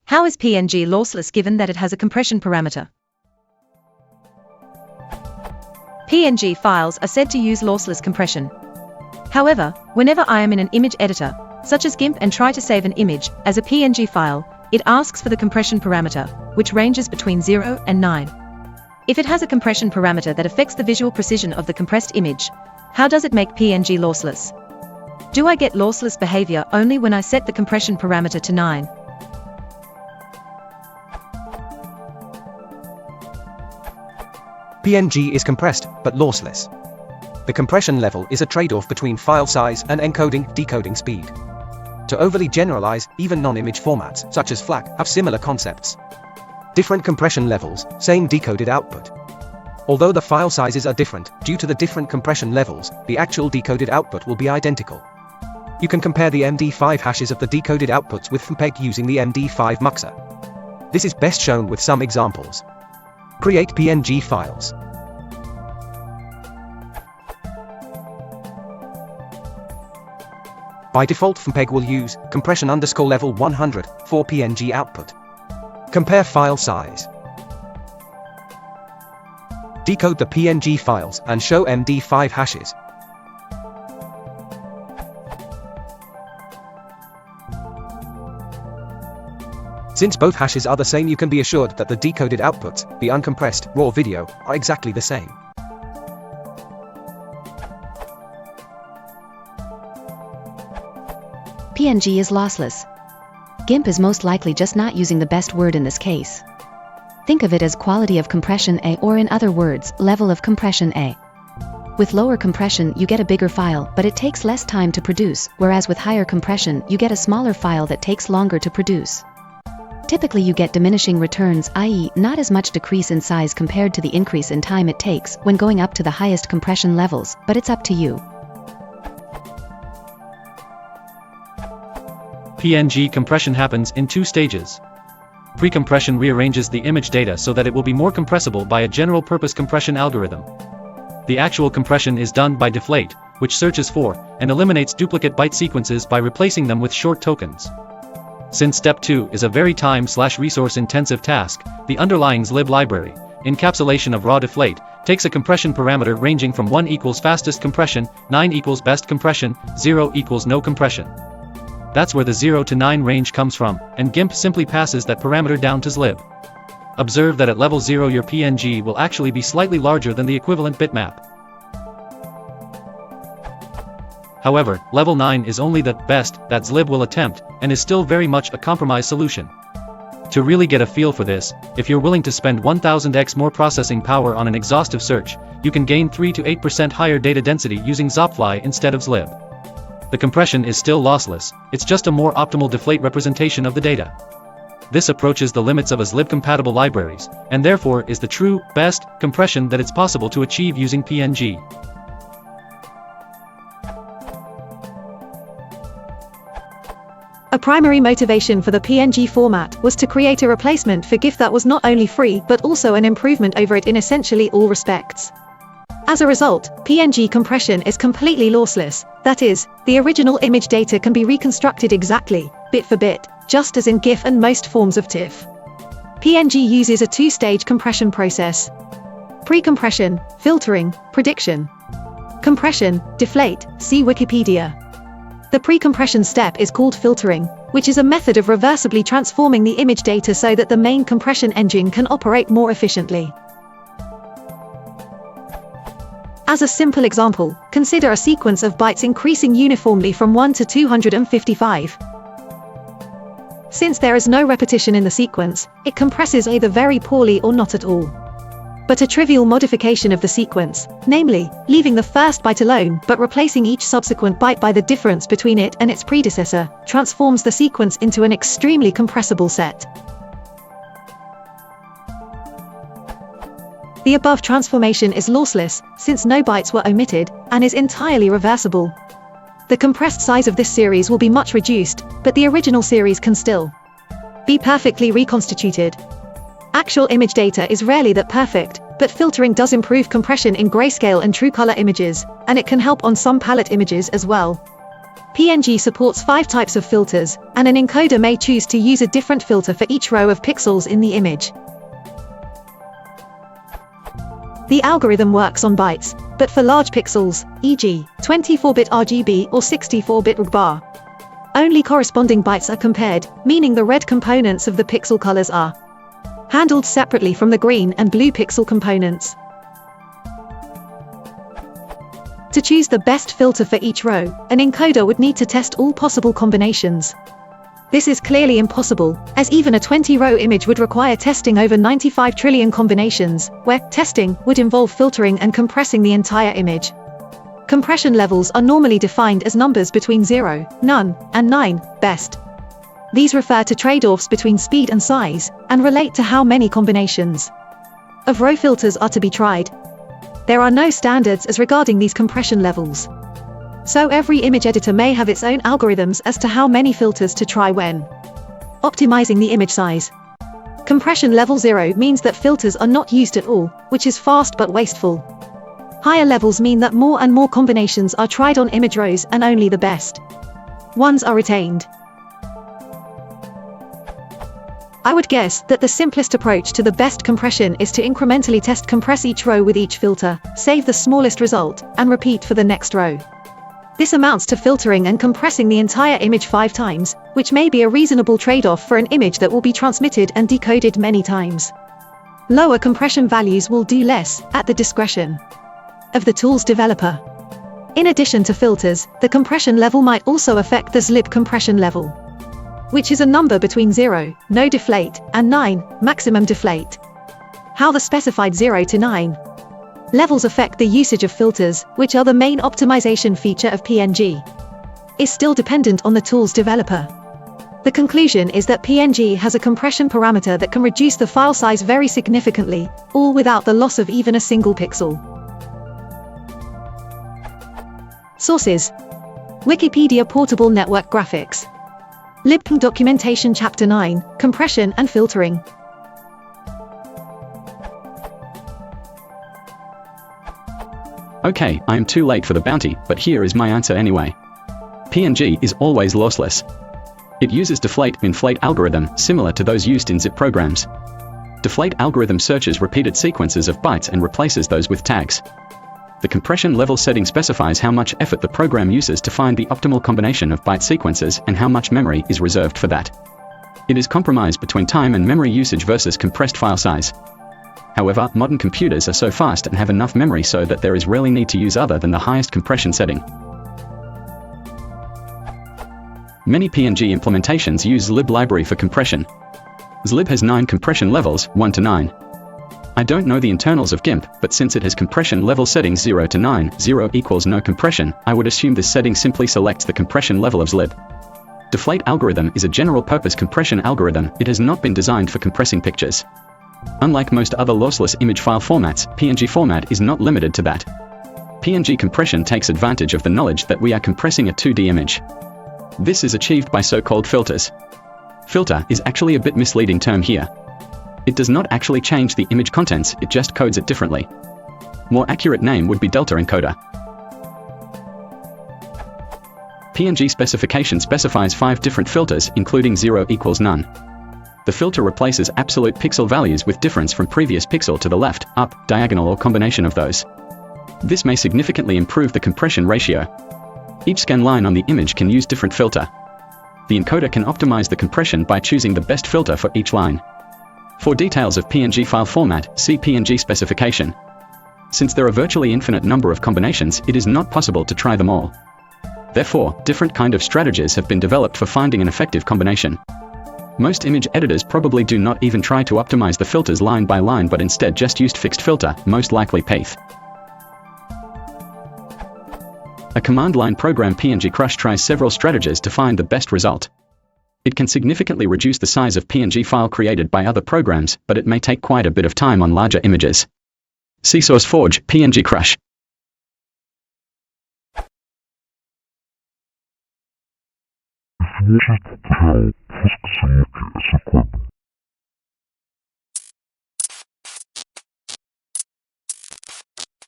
How is PNG lossless given that it has a compression parameter? PNG files are said to use lossless compression. However, whenever I am in an image editor, such as GIMP, and try to save an image as a PNG file, it asks for the compression parameter, which ranges between 0 and 9. If it has a compression parameter that affects the visual precision of the compressed image, how does it make PNG lossless? Do I get lossless behavior only when I set the compression parameter to 9? PNG is compressed, but lossless. The compression level is a trade-off between file size and encoding-decoding speed. To overly generalize, even non-image formats, such as FLAC, have similar concepts. Different compression levels, same decoded output. Although the file sizes are different, due to the different compression levels, the actual decoded output will be identical. You can compare the MD5 hashes of the decoded outputs with MPEG using the MD5 muxer. This is best shown with some examples. Create PNG files. By default, MPEG will use compression_level 100 for PNG output. Compare file size. Decode the PNG files and show MD5 hashes. Since both hashes are the same, you can be assured that the decoded outputs, the uncompressed, raw video, are exactly the same. PNG is lossless. GIMP is most likely just not using the best word in this case. Think of it as quality of compression A, or in other words, level of compression A. With lower compression, you get a bigger file, but it takes less time to produce, whereas with higher compression, you get a smaller file that takes longer to produce. Typically you get diminishing returns, i.e., not as much decrease in size compared to the increase in time it takes when going up to the highest compression levels, but it's up to you. PNG compression happens in two stages. Pre-compression rearranges the image data so that it will be more compressible by a general-purpose compression algorithm. The actual compression is done by deflate, which searches for and eliminates duplicate byte sequences by replacing them with short tokens. Since step 2 is a very time/resource-intensive task, the underlying zlib library, encapsulation of raw deflate, takes a compression parameter ranging from 1 equals fastest compression, 9 equals best compression, 0 equals no compression. That's where the 0 to 9 range comes from, and GIMP simply passes that parameter down to zlib. Observe that at level 0 your PNG will actually be slightly larger than the equivalent bitmap. However, level 9 is only the best that zlib will attempt, and is still very much a compromise solution. To really get a feel for this, if you're willing to spend 1000x more processing power on an exhaustive search, you can gain 3 to 8% higher data density using Zopfly instead of zlib. The compression is still lossless, it's just a more optimal deflate representation of the data. This approaches the limits of a zlib-compatible libraries, and therefore is the true, best, compression that it's possible to achieve using PNG. A primary motivation for the PNG format was to create a replacement for GIF that was not only free but also an improvement over it in essentially all respects. As a result, PNG compression is completely lossless, that is, the original image data can be reconstructed exactly, bit for bit, just as in GIF and most forms of TIFF. PNG uses a two-stage compression process. Pre-compression, filtering, prediction. Compression, deflate, see Wikipedia. The pre-compression step is called filtering, which is a method of reversibly transforming the image data so that the main compression engine can operate more efficiently. As a simple example, consider a sequence of bytes increasing uniformly from 1 to 255. Since there is no repetition in the sequence, it compresses either very poorly or not at all. But a trivial modification of the sequence, namely, leaving the first byte alone but replacing each subsequent byte by the difference between it and its predecessor, transforms the sequence into an extremely compressible set. The above transformation is lossless, since no bytes were omitted, and is entirely reversible. The compressed size of this series will be much reduced, but the original series can still be perfectly reconstituted. Actual image data is rarely that perfect, but filtering does improve compression in grayscale and true color images, and it can help on some palette images as well. PNG supports 5 types of filters, and an encoder may choose to use a different filter for each row of pixels in the image. The algorithm works on bytes, but for large pixels, e.g., 24-bit RGB or 64-bit RGB, only corresponding bytes are compared, meaning the red components of the pixel colors are handled separately from the green and blue pixel components. To choose the best filter for each row, an encoder would need to test all possible combinations. This is clearly impossible, as even a 20-row image would require testing over 95 trillion combinations, where testing would involve filtering and compressing the entire image. Compression levels are normally defined as numbers between 0, none, and 9, best. These refer to trade-offs between speed and size, and relate to how many combinations of row filters are to be tried. There are no standards as regarding these compression levels. So every image editor may have its own algorithms as to how many filters to try when optimizing the image size. Compression level 0 means that filters are not used at all, which is fast but wasteful. Higher levels mean that more and more combinations are tried on image rows and only the best ones are retained. I would guess that the simplest approach to the best compression is to incrementally compress each row with each filter, save the smallest result, and repeat for the next row. This amounts to filtering and compressing the entire image 5 times, which may be a reasonable trade-off for an image that will be transmitted and decoded many times. Lower compression values will do less, at the discretion of the tool's developer. In addition to filters, the compression level might also affect the SLIB compression level, which is a number between 0, no deflate, and 9, maximum deflate. How the specified 0 to 9 levels affect the usage of filters, which are the main optimization feature of PNG, is still dependent on the tool's developer. The conclusion is that PNG has a compression parameter that can reduce the file size very significantly, all without the loss of even a single pixel. Sources: Wikipedia Portable Network Graphics, libpng Documentation Chapter 9, Compression and Filtering. Okay, I am too late for the bounty, but here is my answer anyway. PNG is always lossless. It uses deflate-inflate algorithm similar to those used in zip programs. Deflate algorithm searches repeated sequences of bytes and replaces those with tags. The compression level setting specifies how much effort the program uses to find the optimal combination of byte sequences and how much memory is reserved for that. It is compromised between time and memory usage versus compressed file size. However, modern computers are so fast and have enough memory so that there is rarely need to use other than the highest compression setting. Many PNG implementations use zlib library for compression. Zlib has 9 compression levels, 1 to 9. I don't know the internals of GIMP, but since it has compression level settings 0 to 9, 0 equals no compression, I would assume this setting simply selects the compression level of zlib. Deflate algorithm is a general-purpose compression algorithm. It has not been designed for compressing pictures. Unlike most other lossless image file formats, PNG format is not limited to that. PNG compression takes advantage of the knowledge that we are compressing a 2D image. This is achieved by so-called filters. Filter is actually a bit misleading term here. It does not actually change the image contents, it just codes it differently. More accurate name would be delta encoder. PNG specification specifies 5 different filters, including 0 equals none. The filter replaces absolute pixel values with difference from previous pixel to the left, up, diagonal or combination of those. This may significantly improve the compression ratio. Each scan line on the image can use different filter. The encoder can optimize the compression by choosing the best filter for each line. For details of PNG file format, see PNG specification. Since there are virtually infinite number of combinations, it is not possible to try them all. Therefore, different kind of strategies have been developed for finding an effective combination. Most image editors probably do not even try to optimize the filters line by line but instead just used fixed filter, most likely path. A command line program PNG Crush tries several strategies to find the best result. It can significantly reduce the size of PNG file created by other programs, but it may take quite a bit of time on larger images. See SourceForge, PNG Crush. If you wanted to tell, ask Suzuki as a